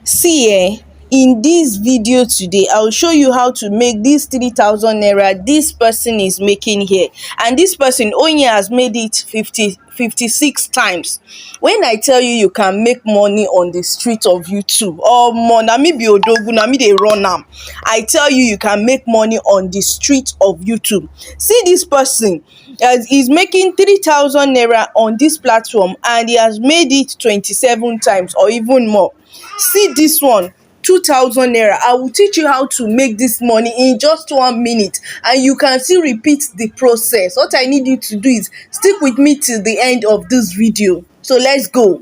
See in this video today I will show you how to make this 3,000 naira this person is making here, and this person only has made it 56 times. When I tell you you can make money on the street of YouTube, na me be odogu, na me dey run am. I tell you you can make money on the street of YouTube. See this person, he's making 3,000 naira on this platform and he has made it 27 times or even more. See this one, 2,000 naira. I will teach you how to make this money in just 1 minute, and you can still repeat the process. What I need you to do is stick with me till the end of this video. So let's go.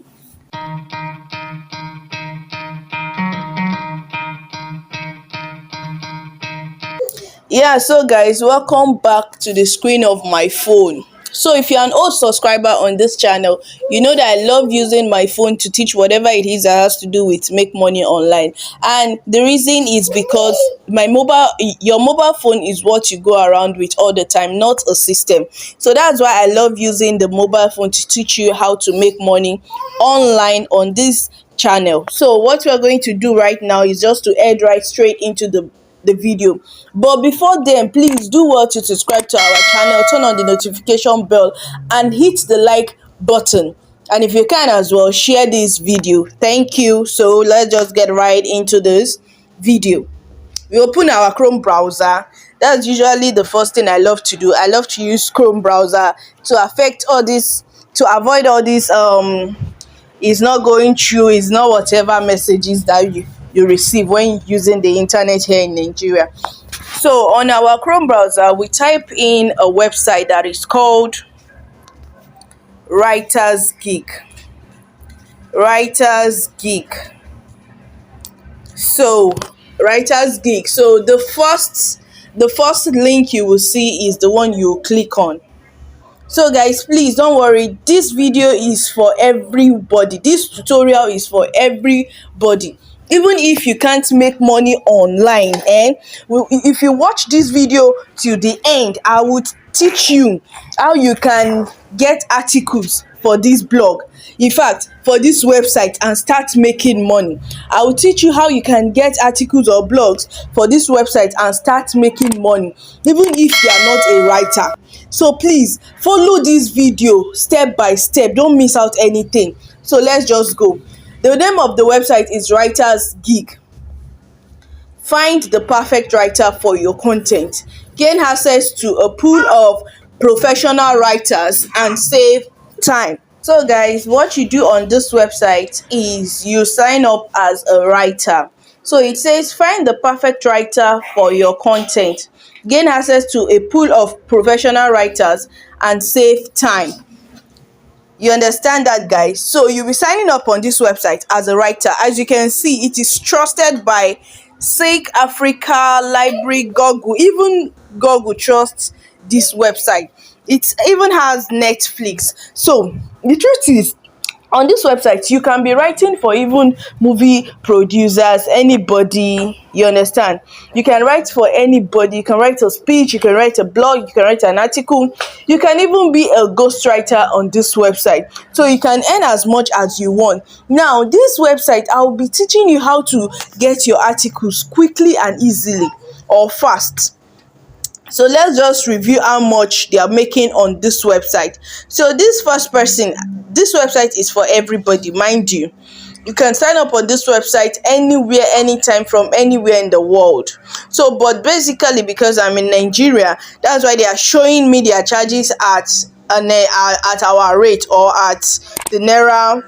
Yeah, so guys, welcome back to the screen of my phone. So if you're an old subscriber on this channel, you know that I love using my phone to teach whatever it is that has to do with make money online. And the reason is because your mobile phone is what you go around with all the time, not a system. So that's why I love using the mobile phone to teach you how to make money online on this channel. So what we're going to do right now is just to head right straight into the video. But before then, please do well to subscribe to our channel, turn on the notification bell and hit the like button, and if you can as well, share this video. Thank you. So let's just get right into this video. We open our Chrome browser. That's usually the first thing I love to do. I love to use Chrome browser to avoid all this it's not going through, it's not whatever messages that you receive when using the internet here in Nigeria. So on our Chrome browser, we type in a website that is called Writers Geek. Writers Geek. So Writers Geek. So the first link you will see is the one you click on. So guys, please don't worry, this video is for everybody. This tutorial is for everybody. Even if you can't make money online, if you watch this video till the end, I would teach you how you can get articles for this blog, in fact for this website, and start making money. I will teach you how you can get articles or blogs for this website and start making money, even if you are not a writer. So please follow this video step by step, don't miss out anything. So let's just go. The name of the website is Writers Geek. Find the perfect writer for your content, gain access to a pool of professional writers, and save time. So guys, what you do on this website is you sign up as a writer. So it says find the perfect writer for your content, gain access to a pool of professional writers, and save time. You understand that, guys? So you'll be signing up on this website as a writer. As you can see, it is trusted by Seek Africa, Library, Google. Even Google trusts this website. It even has Netflix. So the truth is, on this website you can be writing for even movie producers, anybody. You understand? You can write for anybody. You can write a speech, you can write a blog, you can write an article, you can even be a ghostwriter on this website. So you can earn as much as you want. Now this website, I will be teaching you how to get your articles quickly and easily, or fast. So let's just review how much they are making on this website. So this first person, this website is for everybody, mind you. You can sign up on this website anywhere, anytime, from anywhere in the world. So but basically, because I'm in Nigeria, that's why they are showing me their charges at our rate, or at the naira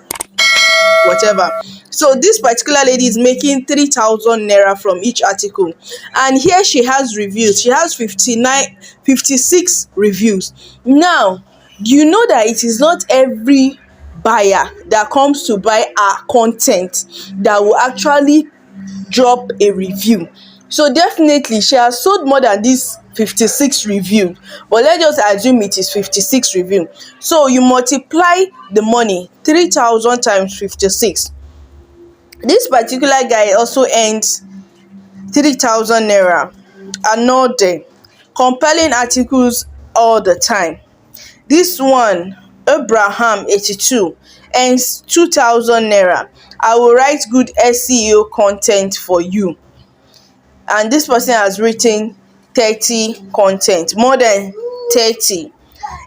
whatever. So this particular lady is making 3,000 naira from each article, and here she has reviews. She has 56 reviews. Now, do you know that it is not every buyer that comes to buy our content that will actually drop a review? So definitely she has sold more than this 56 reviews, but let's just assume it is 56 reviews. So you multiply the money, 3,000 times 56. This particular guy also earns 3,000 naira. Another compelling articles all the time. This one, Abraham 82, earns 2,000 naira. I will write good SEO content for you. And this person has written 30 content, more than 30.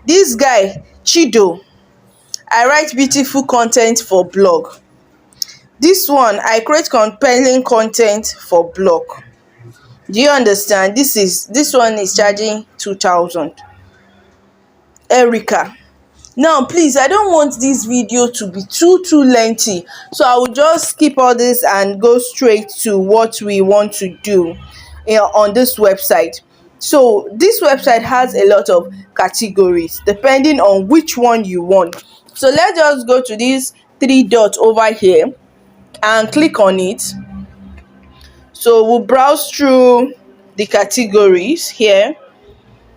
This guy Chido, I write beautiful content for blog. This one, I create compelling content for blog. Do you understand? This one is charging 2,000. Erica, now please, I don't want this video to be too lengthy, so I will just skip all this and go straight to what we want to do on this website. So this website has a lot of categories depending on which one you want. So let's just go to this three dots over here and click on it. So we'll browse through the categories here.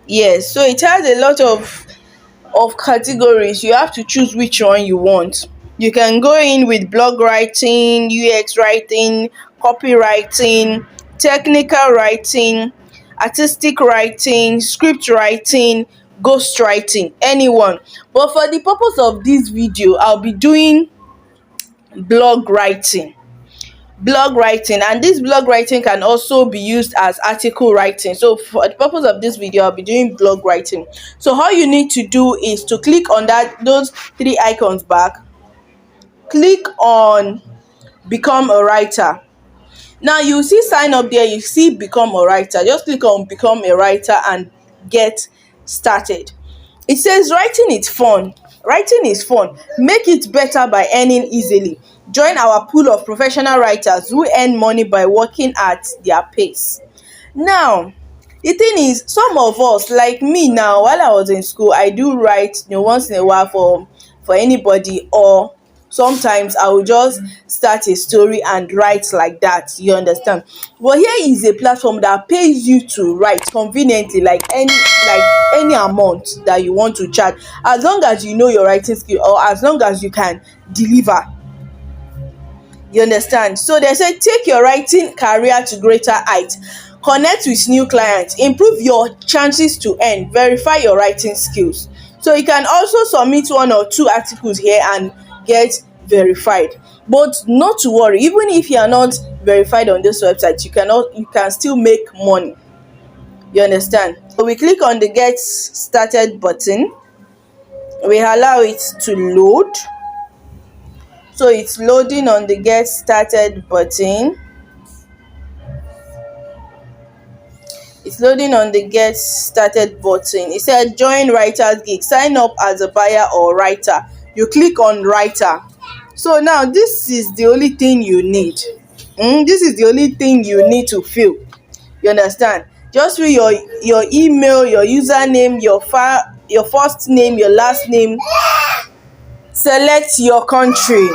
Yes, so it has a lot of categories. You have to choose which one you want. You can go in with blog writing, UX writing, copywriting, technical writing, artistic writing, script writing, ghost writing, anyone. But for the purpose of this video, I'll be doing blog writing. And this blog writing can also be used as article writing. So for the purpose of this video, I'll be doing blog writing. So all you need to do is to click on those three icons back, click on become a writer. Now you see sign up there, you see become a writer. Just click on become a writer and get started. It says writing is fun. Writing is fun. Make it better by earning easily. Join our pool of professional writers who earn money by working at their pace. Now, the thing is, some of us, like me now, while I was in school, I do write, once in a while for anybody, or sometimes I will just start a story and write like that. You understand? But here is a platform that pays you to write conveniently, like any amount that you want to charge, as long as you know your writing skill, or as long as you can deliver. You understand? So they say take your writing career to greater heights. Connect with new clients, improve your chances to earn, verify your writing skills. So you can also submit 1 or 2 articles here and get verified. But not to worry, even if you are not verified on this website, you can still make money. You understand? So we click on the get started button. We allow it to load. So it's loading on the get started button. It's loading on the get started button. It said join writers geek, sign up as a buyer or writer. You click on writer. So now this is the only thing you need. This is the only thing you need to fill. You understand? Just fill your email, your username, your first name, your last name. Select your country,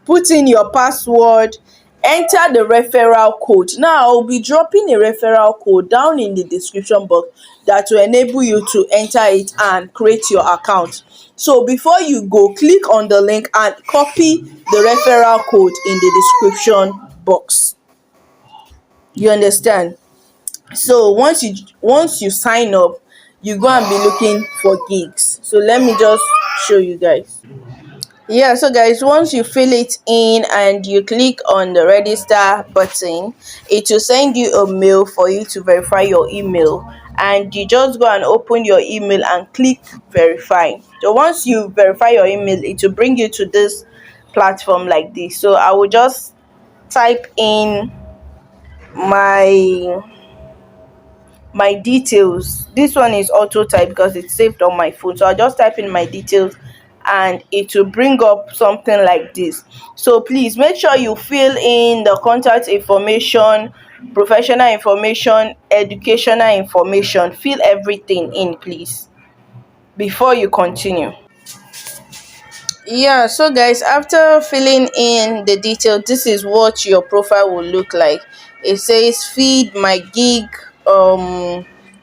put in your password, enter the referral code. Now I'll be dropping a referral code down in the description box that will enable you to enter it and create your account. So before you go, click on the link and copy the referral code in the description box. You understand? So once you sign up, you go and be looking for gigs. So let me just show you guys. Yeah, so guys, once you fill it in and you click on the register button, it will send you a mail for you to verify your email, and you just go and open your email and click verify. So once you verify your email, it will bring you to this platform like this. So I will just type in my details. This one is auto type because it's saved on my phone, so I'll just type in my details and it will bring up something like this. So please make sure you fill in the contact information, professional information, educational information. Fill everything in, please, before you continue. Yeah, so guys, after filling in the details, this is what your profile will look like. It says feed my gig,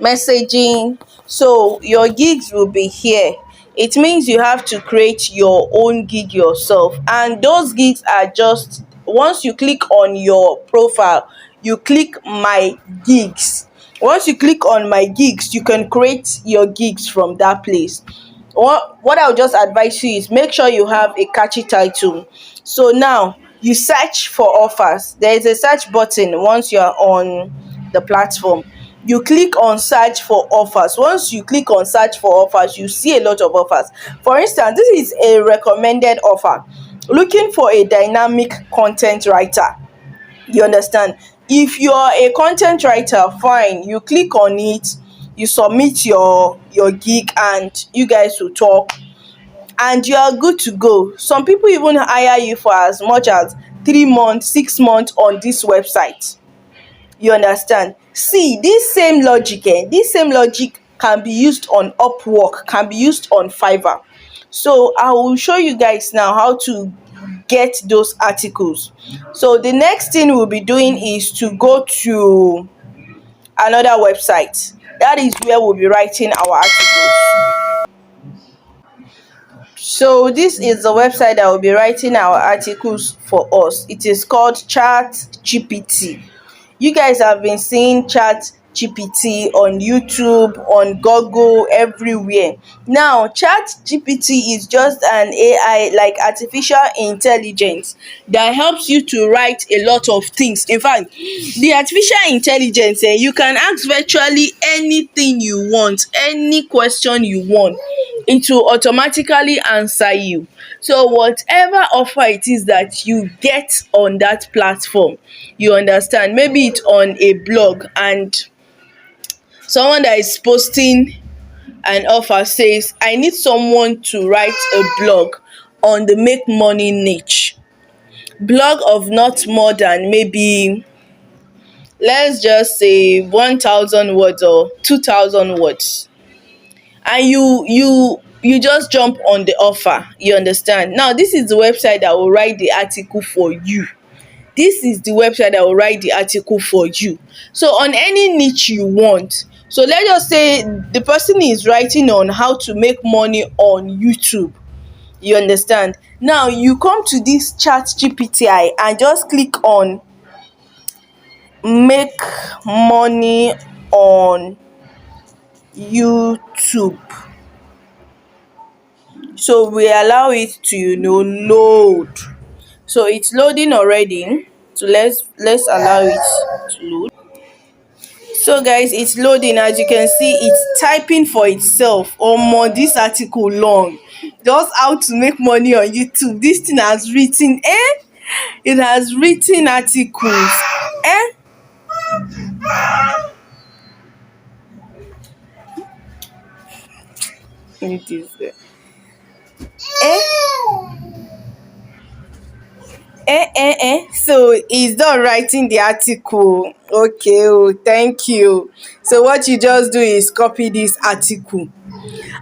messaging. So your gigs will be here. It means you have to create your own gig yourself, and those gigs are just, once you click on your profile, you click my gigs. Once you click on my gigs, you can create your gigs from that place. What I'll just advise you is make sure you have a catchy title. So now you search for offers. There is a search button once you are on the platform. You click on search for offers. Once you click on search for offers, you see a lot of offers. For instance, this is a recommended offer, looking for a dynamic content writer. You understand? If you are a content writer, fine, you click on it, you submit your gig, and you guys will talk, and you are good to go. Some people even hire you for as much as 3 months, 6 months on this website. You understand? See, this same logic can be used on Upwork, can be used on Fiverr. So I will show you guys now how to get those articles. So the next thing we'll be doing is to go to another website. That is where we'll be writing our articles. So this is the website that will be writing our articles for us. It is called ChatGPT. You guys have been seeing ChatGPT on YouTube, on Google, everywhere. Now, ChatGPT is just an AI, like artificial intelligence, that helps you to write a lot of things. In fact, the artificial intelligence, you can ask virtually anything you want, any question you want, it will automatically answer you. So whatever offer it is that you get on that platform, you understand, maybe it's on a blog and someone that is posting an offer says, I need someone to write a blog on the make money niche, blog of not more than, maybe let's just say 1,000 words or 2,000 words, and you just jump on the offer. You understand? Now this is the website that will write the article for you. This is the website that will write the article for you. So on any niche you want, so let's just say the person is writing on how to make money on YouTube. You understand? Now you come to this ChatGPT and just click on make money on YouTube. So we allow it to, load. So it's loading already. So let's allow it to load. So guys, it's loading. As you can see, it's typing for itself. Omo, this article long. Just how to make money on YouTube. This thing has written, it has written articles. It is so he's done writing the article. Okay, oh, thank you. So what you just do is copy this article.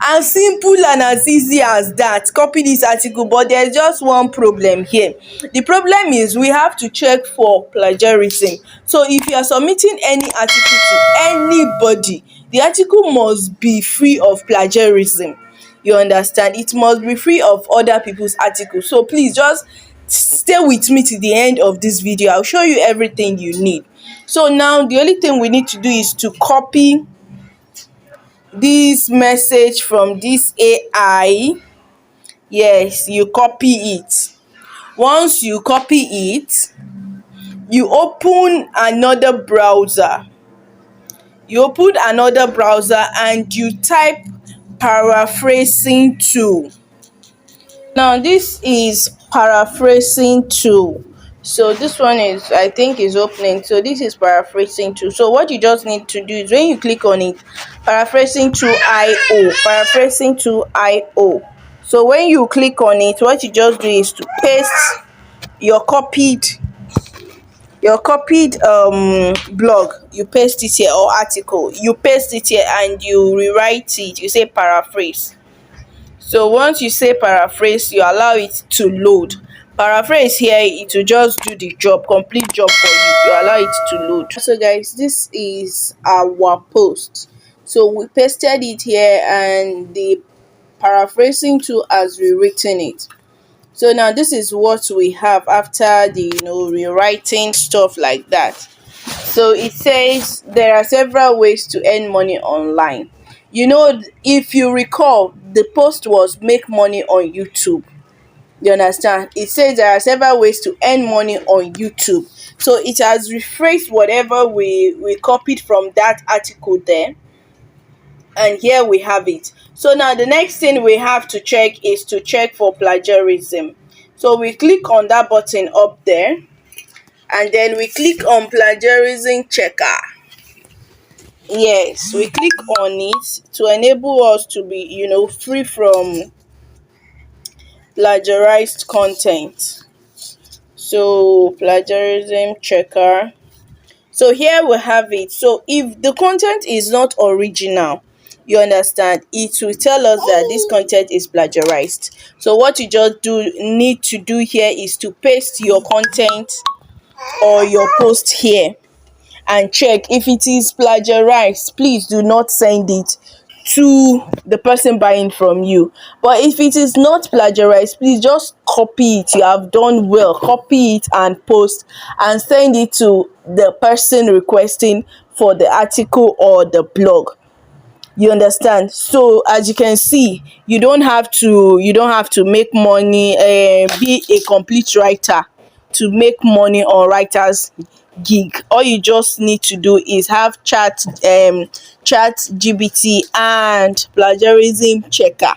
As simple and as easy as that, copy this article. But there's just one problem here. The problem is we have to check for plagiarism. So if you are submitting any article to anybody, the article must be free of plagiarism. You understand? It must be free of other people's articles. So please just stay with me to the end of this video. I'll show you everything you need. So now the only thing we need to do is to copy this message from this AI. Yes, you copy it. Once you copy it, you open another browser. And you type paraphrasing tool. Now this is paraphrasing tool. So this one is, I think, is opening. So this is paraphrasing tool. So what you just need to do is when you click on it, paraphrasing tool IO. So when you click on it, what you just do is to paste your copied blog. You paste it here, or article. You paste it here and you rewrite it. You say paraphrase. So once you say paraphrase, you allow it to load. Paraphrase here, it will just do the job, complete job for you. You allow it to load. So guys, this is our post. So we pasted it here and the paraphrasing tool has rewritten it. So now this is what we have after the rewriting stuff like that. So it says there are several ways to earn money online. If you recall, the post was make money on YouTube. You understand? It says there are several ways to earn money on YouTube. So it has rephrased whatever we copied from that article there, and here we have it. So now the next thing we have to check is to check for plagiarism. So we click on that button up there, and then we click on plagiarism checker. Yes, we click on it to enable us to be, free from plagiarized content. So plagiarism checker. So here we have it. So if the content is not original, you understand, it will tell us that this content is plagiarized. So what you just need to do here is to paste your content or your post here and check if it is plagiarized. Please do not send it to the person buying from you. But if it is not plagiarized, please just copy it. You have done well. Copy it and post and send it to the person requesting for the article or the blog. You understand? So as you can see, you don't have to make money, be a complete writer to make money on writers gig. All you just need to do is have chat gpt and plagiarism checker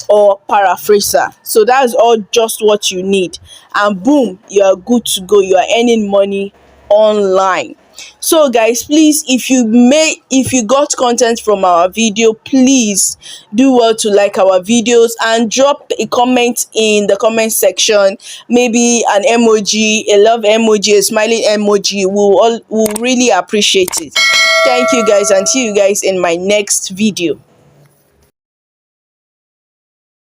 or paraphraser. So that's all, just what you need, and boom, you are good to go. You are earning money online. So guys, please, if you got content from our video, please do well to like our videos and drop a comment in the comment section. Maybe an emoji, a love emoji, a smiling emoji. We'll really appreciate it. Thank you guys, and see you guys in my next video.